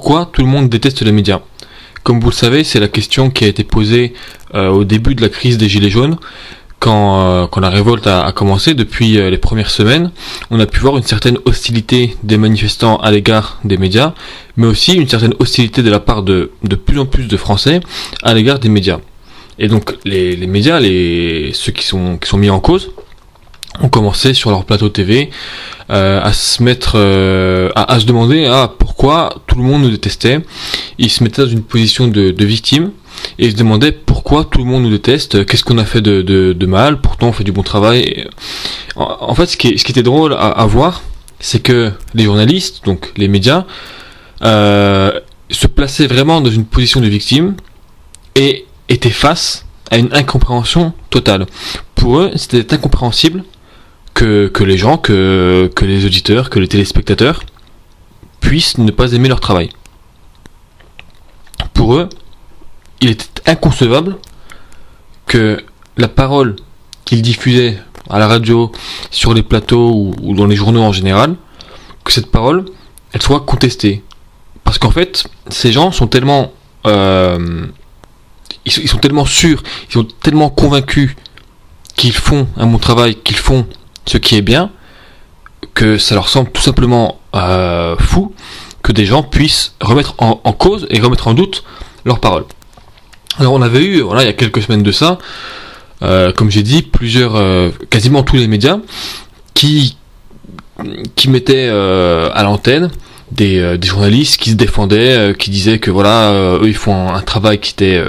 pourquoi tout le monde déteste les médias. Comme vous le savez, c'est la question qui a été posée au début de la crise des Gilets jaunes, quand la révolte a commencé. Depuis les premières semaines, on a pu voir une certaine hostilité des manifestants à l'égard des médias, mais aussi une certaine hostilité de la part de plus en plus de Français à l'égard des médias. Et donc les médias, ceux qui sont mis en cause, ont commencé sur leur plateau TV à se mettre à se demander pourquoi tout le monde nous détestait. Ils se mettaient dans une position de victime et ils se demandaient pourquoi tout le monde nous déteste, qu'est-ce qu'on a fait de mal, pourtant on fait du bon travail. En fait, ce qui était drôle à voir, c'est que les journalistes, donc les médias, se plaçaient vraiment dans une position de victime et étaient face à une incompréhension totale. Pour eux, c'était incompréhensible que les gens, que les auditeurs, que les téléspectateurs puissent ne pas aimer leur travail. Pour eux, il était inconcevable que la parole qu'ils diffusaient à la radio, sur les plateaux ou dans les journaux en général, que cette parole, elle soit contestée. Parce qu'en fait, ces gens sont tellement ils sont tellement sûrs, ils sont tellement convaincus qu'ils font un bon travail, qu'ils font ce qui est bien, que ça leur semble tout simplement fou que des gens puissent remettre en cause et remettre en doute leurs paroles. Alors on avait eu, il y a quelques semaines de ça, comme j'ai dit, quasiment tous les médias qui mettaient à l'antenne des journalistes qui se défendaient, qui disaient que eux ils font un travail qui était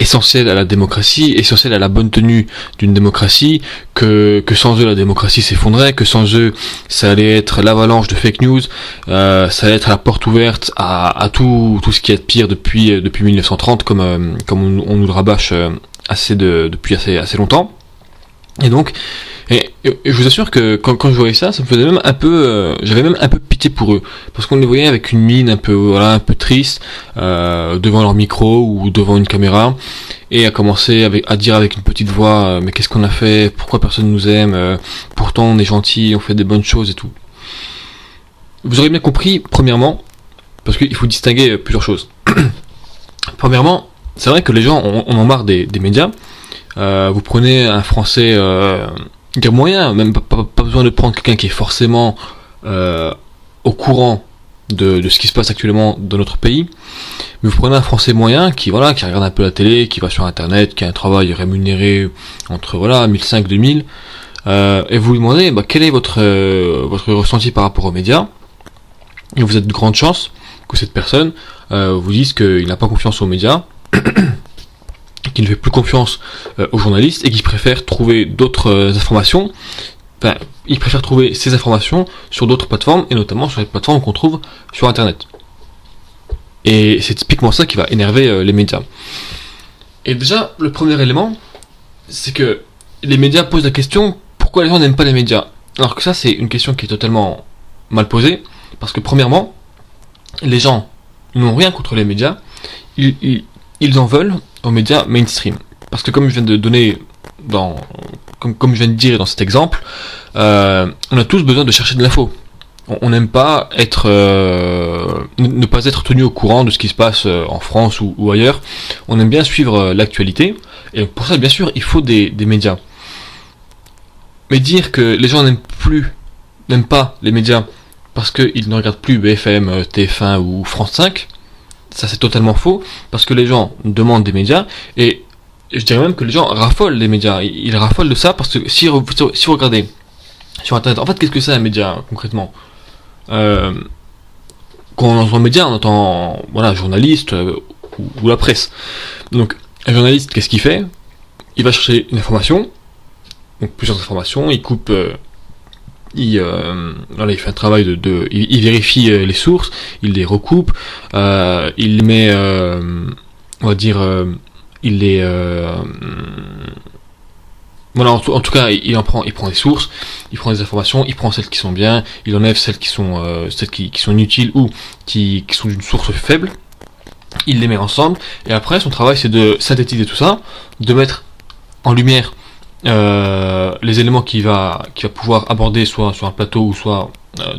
essentiel à la démocratie, essentiel à la bonne tenue d'une démocratie, que sans eux la démocratie s'effondrait, que sans eux ça allait être l'avalanche de fake news, ça allait être la porte ouverte à tout ce qui est de pire depuis 1930, comme on nous le rabâche depuis assez longtemps. Et donc je vous assure que quand je voyais ça, ça me faisait même un peu, j'avais même un peu pitié pour eux, parce qu'on les voyait avec une mine un peu triste devant leur micro ou devant une caméra, et à commencer à dire avec une petite voix mais qu'est-ce qu'on a fait, pourquoi personne nous aime, pourtant on est gentil, on fait des bonnes choses et tout. Vous aurez bien compris, premièrement, parce qu'il faut distinguer plusieurs choses. Premièrement, c'est vrai que les gens on en marre des médias. Vous prenez un Français moyen, même pas besoin de prendre quelqu'un qui est forcément au courant de ce qui se passe actuellement dans notre pays, mais vous prenez un Français moyen qui regarde un peu la télé, qui va sur internet, qui a un travail rémunéré entre 1500 et 2000, et vous lui demandez quel est votre ressenti par rapport aux médias, et vous êtes de grandes chances que cette personne vous dise qu'il n'a pas confiance aux médias, qu'il ne fait plus confiance aux journalistes et qu'il préfère trouver d'autres informations. Il préfère trouver ces informations sur d'autres plateformes, et notamment sur les plateformes qu'on trouve sur internet. Et c'est typiquement ça qui va énerver les médias. Et déjà, le premier élément, c'est que les médias posent la question pourquoi les gens n'aiment pas les médias. Alors que ça, c'est une question qui est totalement mal posée, parce que premièrement, les gens n'ont rien contre les médias, ils en veulent aux médias mainstream. Parce que comme je viens de donner comme je viens de dire dans cet exemple, on a tous besoin de chercher de l'info. On n'aime pas ne pas être tenu au courant de ce qui se passe en France ou ailleurs. On aime bien suivre l'actualité, et pour ça bien sûr il faut des médias. Mais dire que les gens n'aiment pas les médias parce qu'ils ne regardent plus BFM, TF1 ou France 5, ça c'est totalement faux, parce que les gens demandent des médias, et je dirais même que les gens raffolent des médias. Ils raffolent de ça, parce que si vous regardez sur internet, en fait qu'est-ce que c'est un média concrètement? Quand on entend média, on entend journaliste ou la presse. Donc un journaliste, qu'est-ce qu'il fait? Il va chercher une information, donc plusieurs informations, il coupe, il fait un travail il vérifie les sources, il les recoupe, il les met, en tout cas il prend des sources, il prend des informations, il prend celles qui sont bien, il enlève celles qui sont inutiles ou qui sont d'une source faible, il les met ensemble, et après son travail c'est de synthétiser tout ça, de mettre en lumière les éléments qu'il va pouvoir aborder soit sur un plateau ou soit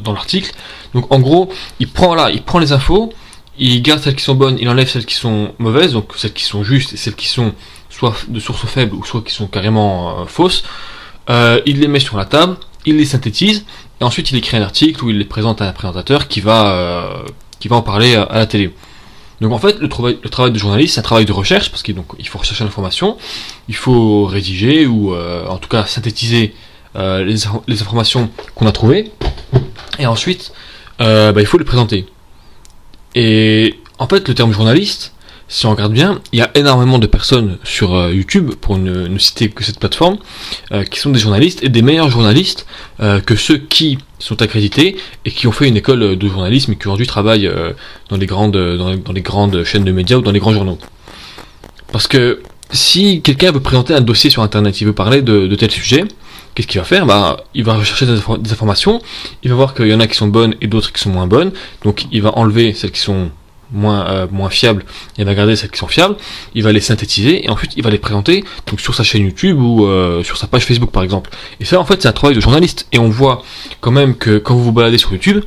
dans l'article. Donc en gros il prend les infos, il garde celles qui sont bonnes, il enlève celles qui sont mauvaises, donc celles qui sont justes et celles qui sont soit de sources faibles ou soit qui sont carrément fausses. Il les met sur la table, il les synthétise, et ensuite il écrit un article où il les présente à un présentateur qui va en parler à la télé. Donc en fait, le travail de journaliste, c'est un travail de recherche, parce qu'il faut rechercher l'information, il faut rédiger, ou en tout cas synthétiser les informations qu'on a trouvées, et ensuite, il faut les présenter. Et en fait, le terme journaliste, si on regarde bien, il y a énormément de personnes sur YouTube, pour ne citer que cette plateforme, qui sont des journalistes, et des meilleurs journalistes que ceux qui sont accrédités et qui ont fait une école de journalisme et qui aujourd'hui travaillent dans les grandes chaînes de médias ou dans les grands journaux. Parce que si quelqu'un veut présenter un dossier sur internet, il veut parler de tel sujet, qu'est-ce qu'il va faire ? Il va rechercher des informations, il va voir qu'il y en a qui sont bonnes et d'autres qui sont moins bonnes, donc il va enlever celles qui sont moins fiables, et il va garder celles qui sont fiables, il va les synthétiser, et ensuite il va les présenter donc sur sa chaîne YouTube ou sur sa page Facebook par exemple. Et ça en fait c'est un travail de journaliste, et on voit quand même que quand vous vous baladez sur YouTube,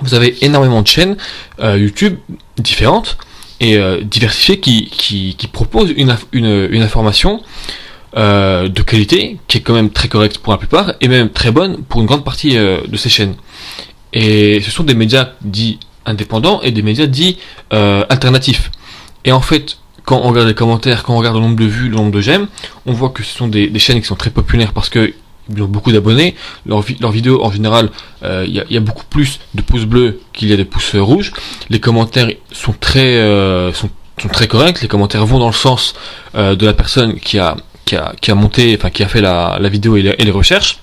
vous avez énormément de chaînes YouTube différentes et diversifiées qui proposent une information de qualité qui est quand même très correcte pour la plupart et même très bonne pour une grande partie de ces chaînes. Et ce sont des médias dits indépendants et des médias dits alternatifs. Et en fait, quand on regarde les commentaires, quand on regarde le nombre de vues, le nombre de j'aime, on voit que ce sont des chaînes qui sont très populaires parce que ils ont beaucoup d'abonnés. Leurs vidéos en général, il y a beaucoup plus de pouces bleus qu'il y a de pouces rouges. Les commentaires sont très corrects. Les commentaires vont dans le sens de la personne qui a monté, enfin qui a fait la vidéo et les recherches.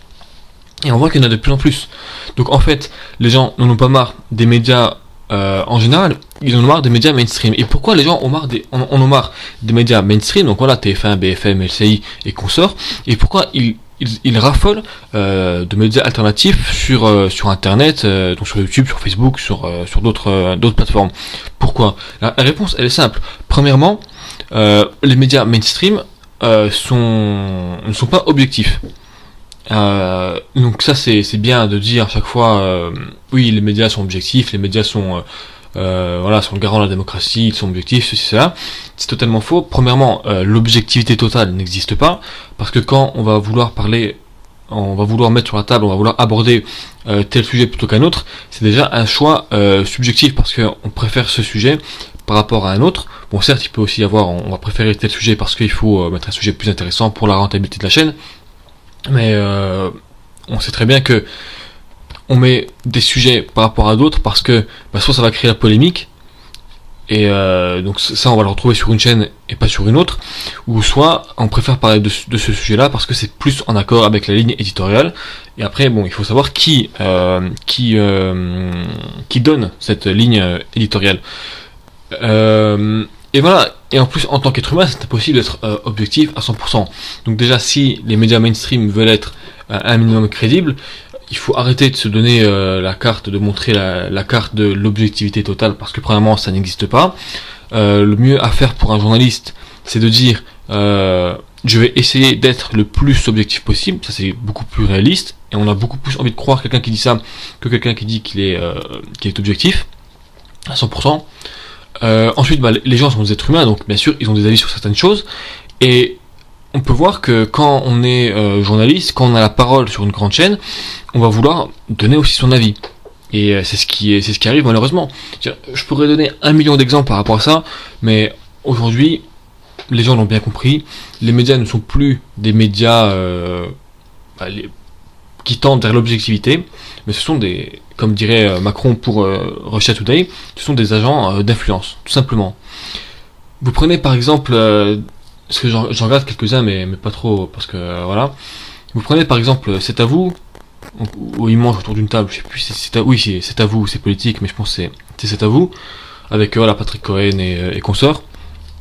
Et on voit qu'il y en a de plus en plus. Donc en fait, les gens n'en ont pas marre des médias en général, ils en ont marre des médias mainstream. Et pourquoi les gens ont marre des médias mainstream, donc voilà, TF1, BFM, LCI et consorts, et pourquoi ils raffolent de médias alternatifs sur internet, donc sur YouTube, sur Facebook, sur d'autres plateformes. Pourquoi ? La réponse elle est simple. Premièrement, les médias mainstream ne sont pas objectifs. Donc ça c'est bien de dire à chaque fois oui les médias sont objectifs, les médias sont sont le garant de la démocratie, ils sont objectifs, ceci, cela. C'est totalement faux. Premièrement, l'objectivité totale n'existe pas, parce que quand on va vouloir parler, on va vouloir mettre sur la table, on va vouloir aborder tel sujet plutôt qu'un autre, c'est déjà un choix subjectif, parce qu'on préfère ce sujet par rapport à un autre. Bon certes il peut aussi y avoir, on va préférer tel sujet parce qu'il faut mettre un sujet plus intéressant pour la rentabilité de la chaîne, mais on sait très bien que on met des sujets par rapport à d'autres parce que soit ça va créer la polémique, et donc ça on va le retrouver sur une chaîne et pas sur une autre, ou soit on préfère parler de ce sujet là parce que c'est plus en accord avec la ligne éditoriale. Et après bon, il faut savoir qui donne cette ligne éditoriale, et voilà. Et en plus, en tant qu'être humain, c'est impossible d'être objectif à 100%. Donc déjà, si les médias mainstream veulent être un minimum crédibles, il faut arrêter de se donner la carte, de montrer la carte de l'objectivité totale, parce que premièrement, ça n'existe pas. Le mieux à faire pour un journaliste, c'est de dire je vais essayer d'être le plus objectif possible. Ça, c'est beaucoup plus réaliste, et on a beaucoup plus envie de croire quelqu'un qui dit ça que quelqu'un qui dit qu'il est objectif à 100%. Ensuite, les gens sont des êtres humains, donc bien sûr ils ont des avis sur certaines choses, et on peut voir que quand on est journaliste, quand on a la parole sur une grande chaîne, on va vouloir donner aussi son avis, et c'est ce qui arrive malheureusement. Je pourrais donner 1 million d'exemples par rapport à ça, mais aujourd'hui les gens l'ont bien compris, les médias ne sont plus des médias qui tendent vers l'objectivité, mais ce sont comme dirait Macron pour Russia Today, ce sont des agents d'influence, tout simplement. Vous prenez par exemple, parce que j'en regarde quelques-uns, mais pas trop, parce que voilà. Vous prenez par exemple C'est à vous, où ils mangent autour d'une table, je sais plus si c'est à vous, c'est politique, mais je pense que c'est à vous, avec Patrick Cohen et consorts.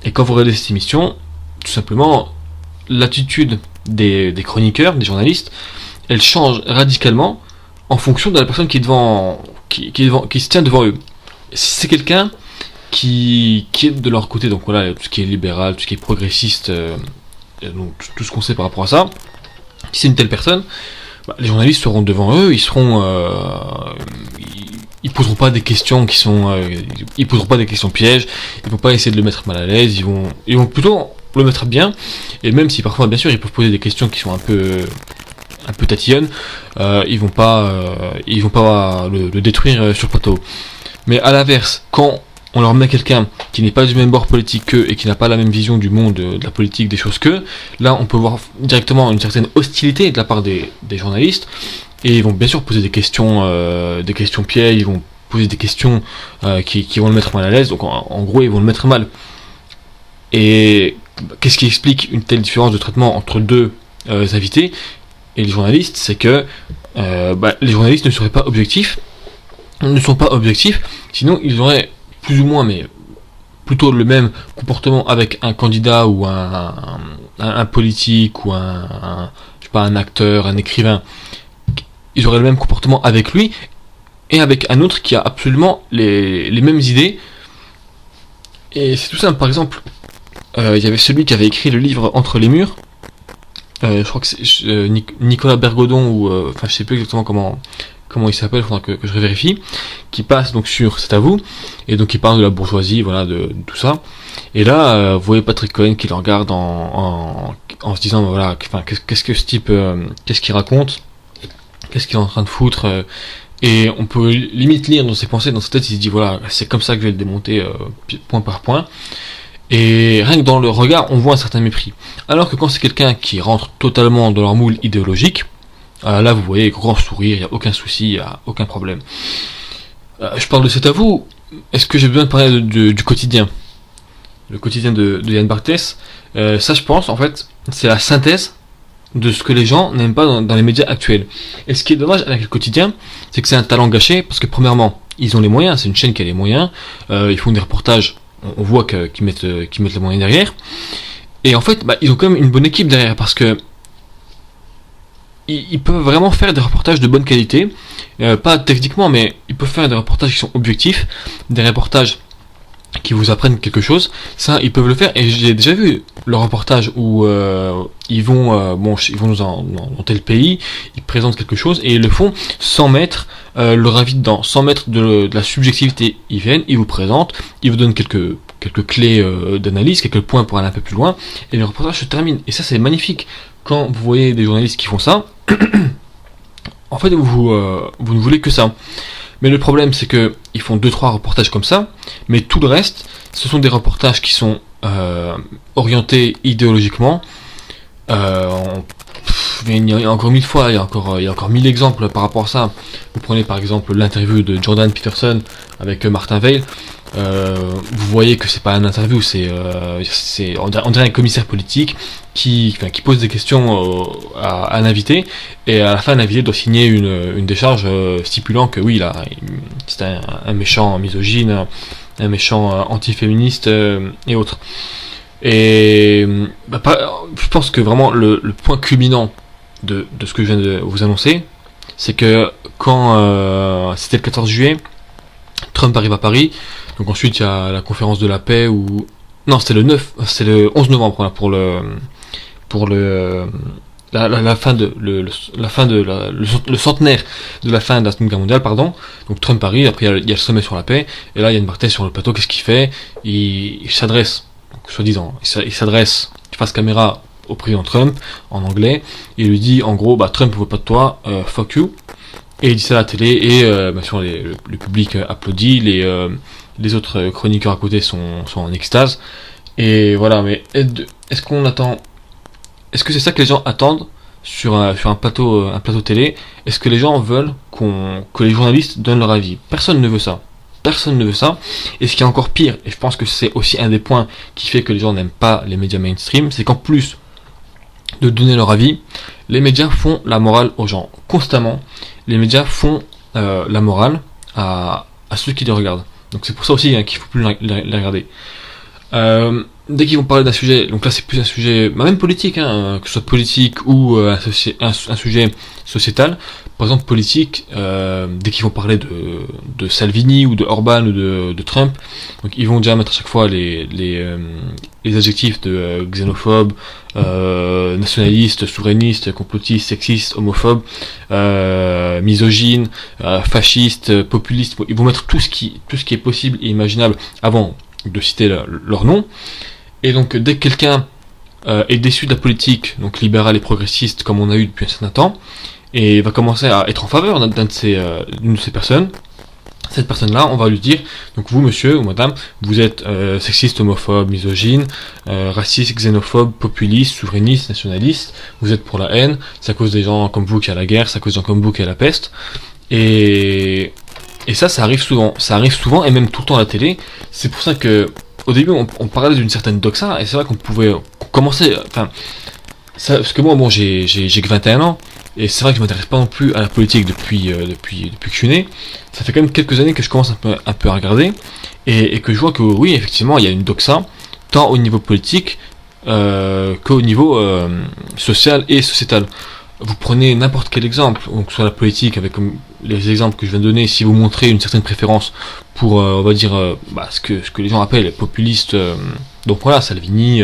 Et quand vous regardez cette émission, tout simplement, l'attitude des chroniqueurs, des journalistes, elle change radicalement en fonction de la personne qui se tient devant eux. Si c'est quelqu'un qui est de leur côté, donc voilà, tout ce qui est libéral, tout ce qui est progressiste, donc tout ce qu'on sait par rapport à ça, si c'est une telle personne, les journalistes seront devant eux, ils seront ils poseront pas des questions qui sont, ils poseront pas des questions pièges, ils vont pas essayer de le mettre mal à l'aise, ils vont plutôt le mettre bien, et même si parfois, bien sûr, ils peuvent poser des questions qui sont un peu tatillonnes, ils vont pas le détruire sur le plateau. Mais à l'inverse, quand on leur met quelqu'un qui n'est pas du même bord politique qu'eux et qui n'a pas la même vision du monde, de la politique, des choses qu'eux, là on peut voir directement une certaine hostilité de la part des journalistes, et ils vont bien sûr poser des questions pièges, ils vont poser des questions qui vont le mettre mal à l'aise, donc en gros ils vont le mettre mal. Et qu'est-ce qui explique une telle différence de traitement entre deux invités et les journalistes? C'est que les journalistes ne sont pas objectifs, sinon ils auraient plus ou moins, mais plutôt le même comportement avec un candidat ou un politique ou je sais pas, un acteur, un écrivain. Ils auraient le même comportement avec lui et avec un autre qui a absolument les mêmes idées. Et c'est tout simple. Par exemple, il y avait celui qui avait écrit le livre Entre les murs. Je crois que c'est Nicolas Bergodon, ou enfin je sais plus exactement comment il s'appelle, il faudra que je vérifie, qui passe donc sur C'est à vous, et donc il parle de la bourgeoisie, voilà, de tout ça. Et là, vous voyez Patrick Cohen qui le regarde en se disant, voilà, qu'est-ce que ce type, qu'est-ce qu'il raconte, qu'est-ce qu'il est en train de foutre, et on peut limite lire dans ses pensées, dans sa tête, il se dit, voilà, c'est comme ça que je vais le démonter point par point. Et rien que dans le regard, on voit un certain mépris. Alors que quand c'est quelqu'un qui rentre totalement dans leur moule idéologique, là vous voyez, grand sourire, il n'y a aucun souci, il n'y a aucun problème. Je parle de C'est à vous, est-ce que j'ai besoin de parler du quotidien? Le quotidien de Yann Barthès, ça je pense, en fait, c'est la synthèse de ce que les gens n'aiment pas dans les médias actuels. Et ce qui est dommage avec le quotidien, c'est que c'est un talent gâché, parce que premièrement, ils ont les moyens, c'est une chaîne qui a les moyens, ils font des reportages, on voit qu'ils mettent les moyens derrière, et en fait, ils ont quand même une bonne équipe derrière, parce que ils peuvent vraiment faire des reportages de bonne qualité, pas techniquement, mais ils peuvent faire des reportages qui sont objectifs, des reportages qui vous apprennent quelque chose. Ça, ils peuvent le faire, et j'ai déjà vu le reportage où ils vont dans tel pays, ils présentent quelque chose et ils le font sans mettre leur avis dedans, sans mettre de la subjectivité. Ils viennent, ils vous présentent, ils vous donnent quelques clés d'analyse, quelques points pour aller un peu plus loin, et le reportage se termine. Et ça, c'est magnifique. Quand vous voyez des journalistes qui font ça, en fait, vous ne voulez que ça. Mais le problème, c'est que ils font 2-3 reportages comme ça, mais tout le reste, ce sont des reportages qui sont orientés idéologiquement. Mais il y a encore 1000 fois, il y a encore 1000 exemples par rapport à ça. Vous prenez par exemple l'interview de Jordan Peterson avec Martin Weil. Vous voyez que c'est pas une interview, on dirait un commissaire politique qui pose des questions à un invité, et à la fin l'invité doit signer une décharge stipulant que oui, là c'est un méchant misogyne, un méchant antiféministe et autres. Et je pense que vraiment le point culminant de ce que je viens de vous annoncer, c'est que quand c'était le 14 juillet, Trump arrive à Paris. Donc ensuite il y a la conférence de la paix, ou non, c'était le 11 novembre, voilà, pour la fin de le centenaire de la fin de la Seconde Guerre mondiale, pardon. Donc Trump arrive, après il y a le sommet sur la paix, et là il y a une Barthès sur le plateau. Qu'est-ce qu'il fait? Il s'adresse, soi-disant, il s'adresse face caméra au président Trump en anglais, et il lui dit en gros, Trump ne veut pas de toi, fuck you. Et il dit ça à la télé, et bien sûr le public applaudit, les autres chroniqueurs à côté sont en extase. Et voilà, mais est-ce que c'est ça que les gens attendent sur un plateau télé? Est-ce que les gens veulent que les journalistes donnent leur avis? Personne ne veut ça. Personne ne veut ça. Et ce qui est encore pire, et je pense que c'est aussi un des points qui fait que les gens n'aiment pas les médias mainstream, c'est qu'en plus de donner leur avis, les médias font la morale aux gens. Constamment, les médias font la morale à ceux qui les regardent. Donc c'est pour ça aussi qu'il ne faut plus les regarder. Dès qu'ils vont parler d'un sujet, donc là c'est plus un sujet, même politique, que ce soit politique ou un sujet sociétal. Par exemple politique, dès qu'ils vont parler de Salvini ou de Orban ou de Trump, donc ils vont déjà mettre à chaque fois les adjectifs de xénophobe, nationalistes, souverainistes, complotistes, sexistes, homophobes, misogynes, fascistes, populistes. Ils vont mettre tout ce qui est possible et imaginable avant de citer leur nom. Et donc dès que quelqu'un est déçu de la politique, donc libérale et progressiste comme on a eu depuis un certain temps, et va commencer à être en faveur d'une de ces personnes, cette personne-là, on va lui dire, donc vous monsieur ou madame, vous êtes sexiste, homophobe, misogyne, raciste, xénophobe, populiste, souverainiste, nationaliste, vous êtes pour la haine, c'est à cause des gens comme vous qu'il y a la guerre, c'est à cause des gens comme vous qu'il y a la peste, et ça arrive souvent, et même tout le temps à la télé. C'est pour ça que au début on parlait d'une certaine doxa, et c'est vrai qu'on pouvait commencer, parce que moi bon j'ai que 21 ans, et c'est vrai que je m'intéresse pas non plus à la politique depuis que je suis né. Ça fait quand même quelques années que je commence un peu à regarder, et que je vois que oui, effectivement, il y a une doxa, tant au niveau politique qu'au niveau social et sociétal. Vous prenez n'importe quel exemple, donc sur la politique, avec les exemples que je viens de donner, si vous montrez une certaine préférence pour, on va dire, ce que les gens appellent populistes, donc voilà, Salvini,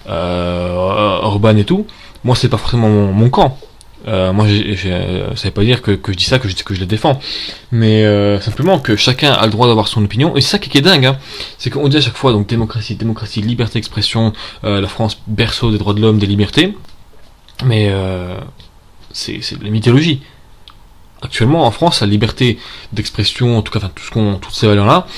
Orban et tout, moi c'est pas forcément mon camp. Moi, ça veut pas dire que je dis ça, que je les défends, mais simplement que chacun a le droit d'avoir son opinion, et c'est ça qui est dingue, hein. C'est qu'on dit à chaque fois, donc démocratie, liberté d'expression, la France berceau des droits de l'homme, des libertés, mais c'est de la mythologie. Actuellement, en France, la liberté d'expression, en tout cas, toutes ces valeurs-là,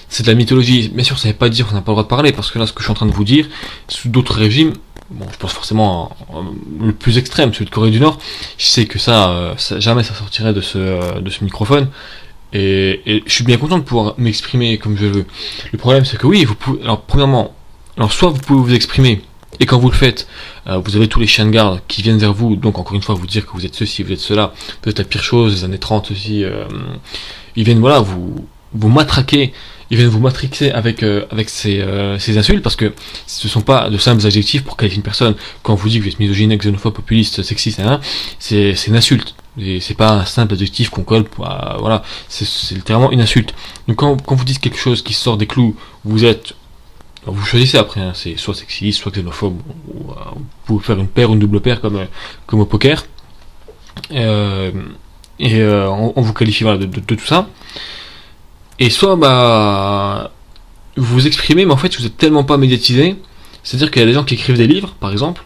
c'est de la mythologie. Bien sûr, ça ne veut pas dire qu'on n'a pas le droit de parler, parce que là, ce que je suis en train de vous dire, sous d'autres régimes, bon, je pense forcément le plus extrême, celui de Corée du Nord, je sais que jamais ça sortirait de ce microphone, et je suis bien content de pouvoir m'exprimer comme je veux. Le problème, c'est que oui, vous pouvez, premièrement, soit vous pouvez vous exprimer, et quand vous le faites, vous avez tous les chiens de garde qui viennent vers vous, donc encore une fois vous dire que vous êtes ceci, vous êtes cela, vous êtes la pire chose, les années 30 aussi, ils viennent vous matraquer, ils viennent vous matrixer avec ces insultes, parce que ce ne sont pas de simples adjectifs pour qualifier une personne. Quand on vous dit que vous êtes misogyne, xénophobe, populiste, sexiste, c'est une insulte. Et c'est pas un simple adjectif qu'on colle, voilà, c'est littéralement une insulte. Donc quand vous dites quelque chose qui sort des clous, vous choisissez après, hein, c'est soit sexiste, soit xénophobe, ou vous pouvez faire une paire ou une double paire comme au poker, on vous qualifie de tout ça. Et soit vous vous exprimez, mais en fait vous êtes tellement pas médiatisé, c'est-à-dire qu'il y a des gens qui écrivent des livres, par exemple,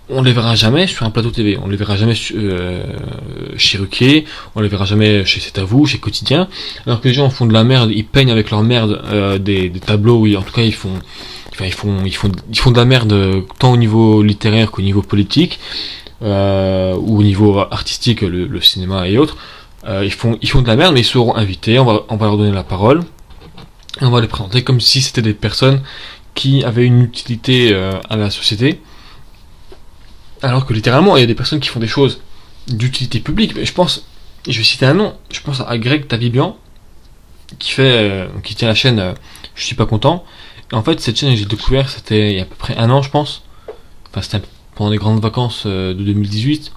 on les verra jamais sur un plateau TV, on les verra jamais chez Ruquier, on les verra jamais chez C'est à vous, chez Quotidien, alors que les gens font de la merde, ils peignent avec leur merde des tableaux, où en tout cas ils font de la merde tant au niveau littéraire qu'au niveau politique, ou au niveau artistique, le cinéma et autres. Ils font de la merde, mais ils seront invités, on va leur donner la parole, et on va les présenter comme si c'était des personnes qui avaient une utilité à la société, alors que littéralement il y a des personnes qui font des choses d'utilité publique. Mais je vais citer un nom, je pense à Greg Tavibian, qui tient la chaîne Je suis pas content, et en fait cette chaîne j'ai découvert, c'était il y a à peu près un an je pense, c'était pendant les grandes vacances de 2018,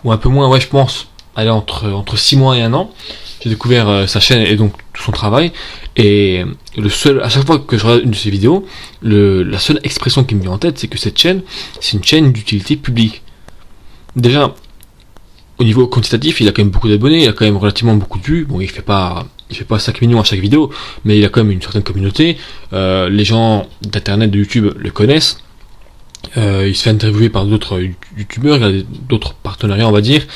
ou un peu moins, ouais je pense, allez, entre 6 mois et 1 an, j'ai découvert sa chaîne et donc tout son travail, et à chaque fois que je regarde une de ses vidéos, la seule expression qui me vient en tête, c'est que cette chaîne, c'est une chaîne d'utilité publique. Déjà, au niveau quantitatif, il a quand même beaucoup d'abonnés, il a quand même relativement beaucoup de vues, bon il fait pas 5 millions à chaque vidéo, mais il a quand même une certaine communauté, les gens d'internet, de YouTube le connaissent, il se fait interviewer par d'autres youtubeurs, il a d'autres partenariats on va dire,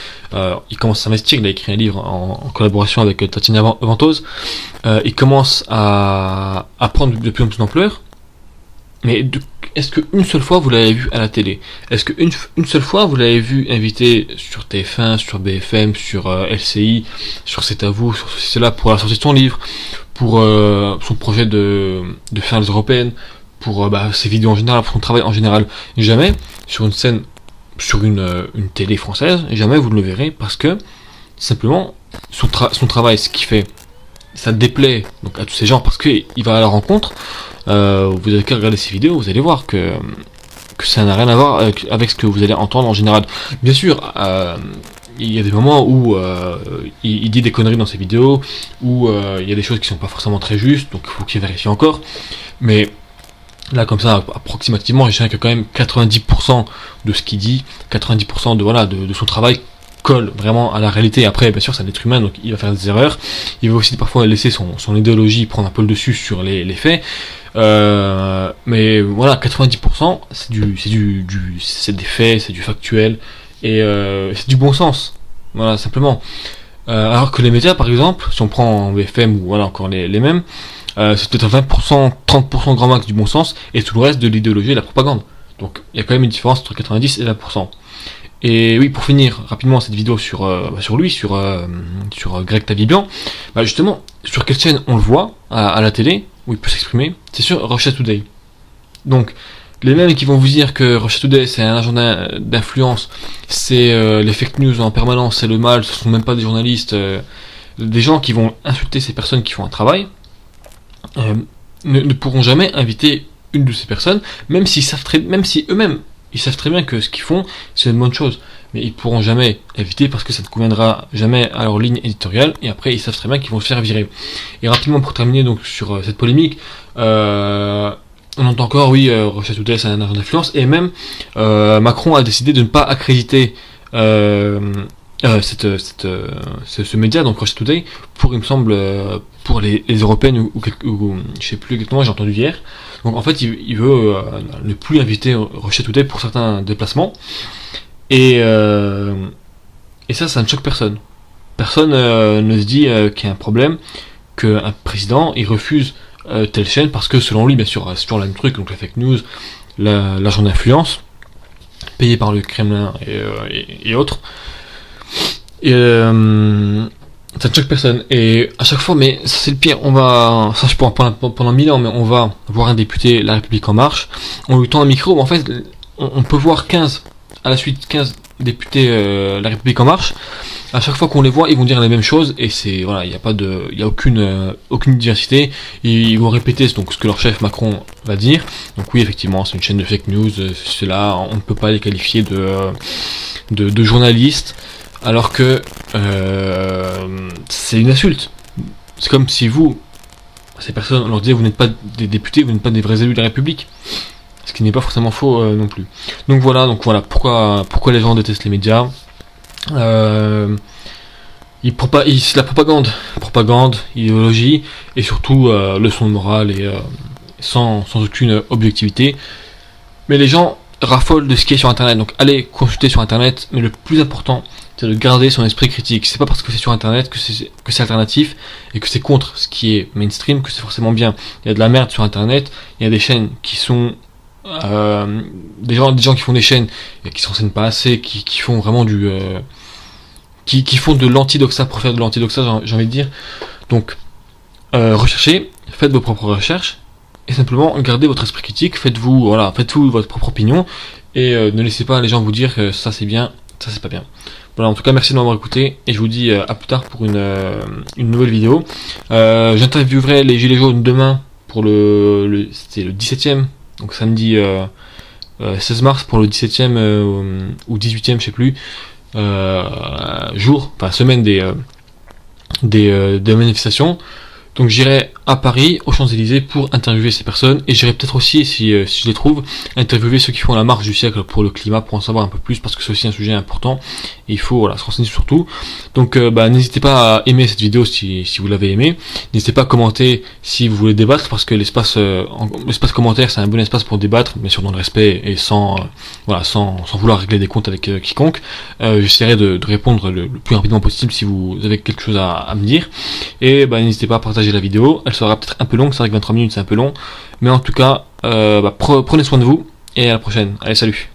il commence à s'investir, il a écrit un livre en collaboration avec Tatiana Ventose, il commence à prendre de plus en plus d'ampleur, mais est-ce qu'une seule fois vous l'avez vu à la télé? Est-ce qu'une seule fois vous l'avez vu invité sur TF1, sur BFM, sur LCI, sur C'est à vous, sur cela, pour la sortie de son livre, pour son projet de faire les européennes, pour ses vidéos en général, pour son travail en général? Jamais sur une scène, sur une télé française, jamais vous ne le verrez, parce que simplement son travail, ce qu'il fait, ça déplaît donc à tous ces gens, parce qu'il va à la rencontre. Vous avez qu'à regarder ces vidéos, vous allez voir que ça n'a rien à voir avec ce que vous allez entendre en général. Bien sûr, il y a des moments où il dit des conneries dans ses vidéos, où il y a des choses qui sont pas forcément très justes, donc il faut qu'il vérifie encore, mais Là, comme ça, approximativement, je dirais que quand même 90% de ce qu'il dit, 90% de son travail colle vraiment à la réalité. Après, bien sûr, c'est un être humain, donc il va faire des erreurs. Il va aussi parfois laisser son idéologie prendre un peu le dessus sur les faits. Mais voilà, 90%, c'est des faits, c'est du factuel, et c'est du bon sens. Voilà, simplement. Alors que les médias, par exemple, si on prend BFM ou voilà encore les mêmes, c'est peut-être 20%, 30% grand max du bon sens, et tout le reste de l'idéologie et de la propagande. Donc il y a quand même une différence entre 90 et 20%. Et oui, pour finir rapidement cette vidéo sur lui, sur Greg Tavibian, justement, sur quelle chaîne on le voit à la télé, où il peut s'exprimer, c'est sur Russia Today. Donc, les mêmes qui vont vous dire que Russia Today c'est un agent d'influence, c'est les fake news en permanence, c'est le mal, ce sont même pas des journalistes, des gens qui vont insulter ces personnes qui font un travail, ne pourront jamais inviter une de ces personnes, même si eux-mêmes ils savent très bien que ce qu'ils font c'est une bonne chose, mais ils pourront jamais éviter parce que ça ne conviendra jamais à leur ligne éditoriale, et après ils savent très bien qu'ils vont se faire virer. Et rapidement pour terminer donc sur cette polémique, on entend encore oui, Russia Today c'est un agent d'influence, et même Macron a décidé de ne pas accréditer ce média, donc Russia Today, pour il me semble pour les européennes ou je sais plus exactement, j'ai entendu hier. Donc en fait il veut ne plus inviter Russia Today pour certains déplacements, et ça ne choque personne. Personne ne se dit qu'il y a un problème, qu'un président il refuse telle chaîne parce que selon lui, bien sûr, c'est toujours le même truc, donc la fake news, l'agent d'influence payé par le Kremlin et autres. Et ça ne choque personne. Et à chaque fois, mais ça c'est le pire, ça je peux en parler pendant 1000 ans, mais on va voir un député La République En Marche, on lui tend un micro, mais en fait on peut voir 15 députés La République En Marche. À chaque fois qu'on les voit, ils vont dire les mêmes choses, et c'est voilà, il y a aucune diversité. Ils vont répéter donc ce que leur chef Macron va dire. Donc oui, effectivement, c'est une chaîne de fake news. Cela, on ne peut pas les qualifier de journalistes, alors que c'est une insulte. C'est comme si ces personnes, on leur disait vous n'êtes pas des députés, vous n'êtes pas des vrais élus de la République. Ce qui n'est pas forcément faux non plus. Donc voilà pourquoi les gens détestent les médias. C'est la propagande, idéologie, et surtout leçon de morale, et sans aucune objectivité. Mais les gens raffolent de ce qui est sur internet, donc allez consulter sur internet, mais le plus important c'est de garder son esprit critique. C'est pas parce que c'est sur internet que c'est alternatif et que c'est contre ce qui est mainstream que c'est forcément bien. Il y a de la merde sur internet, il y a des chaînes qui sont des gens qui font des chaînes et qui s'enseignent pas assez, qui font vraiment qui font de l'antidoxa pour faire de l'antidoxa, j'ai envie de dire. Donc recherchez, faites vos propres recherches, et simplement gardez votre esprit critique, faites-vous votre propre opinion, et ne laissez pas les gens vous dire que ça c'est bien, ça c'est pas bien. Voilà, en tout cas merci de m'avoir écouté, et je vous dis à plus tard pour une nouvelle vidéo. J'interviewerai les Gilets jaunes demain pour c'était le 17e, donc samedi 16 mars pour le 17e ou 18e, je sais plus, semaine des manifestations. Donc j'irai à Paris, aux Champs-Élysées, pour interviewer ces personnes, et j'irai peut-être aussi, si je les trouve, interviewer ceux qui font la marche du siècle pour le climat, pour en savoir un peu plus, parce que c'est aussi un sujet important, et il faut se renseigner sur tout. Donc n'hésitez pas à aimer cette vidéo si vous l'avez aimée, n'hésitez pas à commenter si vous voulez débattre, parce que l'espace commentaire c'est un bon espace pour débattre, bien sûr dans le respect et sans vouloir régler des comptes avec quiconque. J'essaierai de répondre le plus rapidement possible si vous avez quelque chose à me dire, et n'hésitez pas à partager la vidéo. Elle sera peut-être un peu longue, c'est vrai que 23 minutes c'est un peu long, mais en tout cas prenez soin de vous, et à la prochaine. Allez, salut.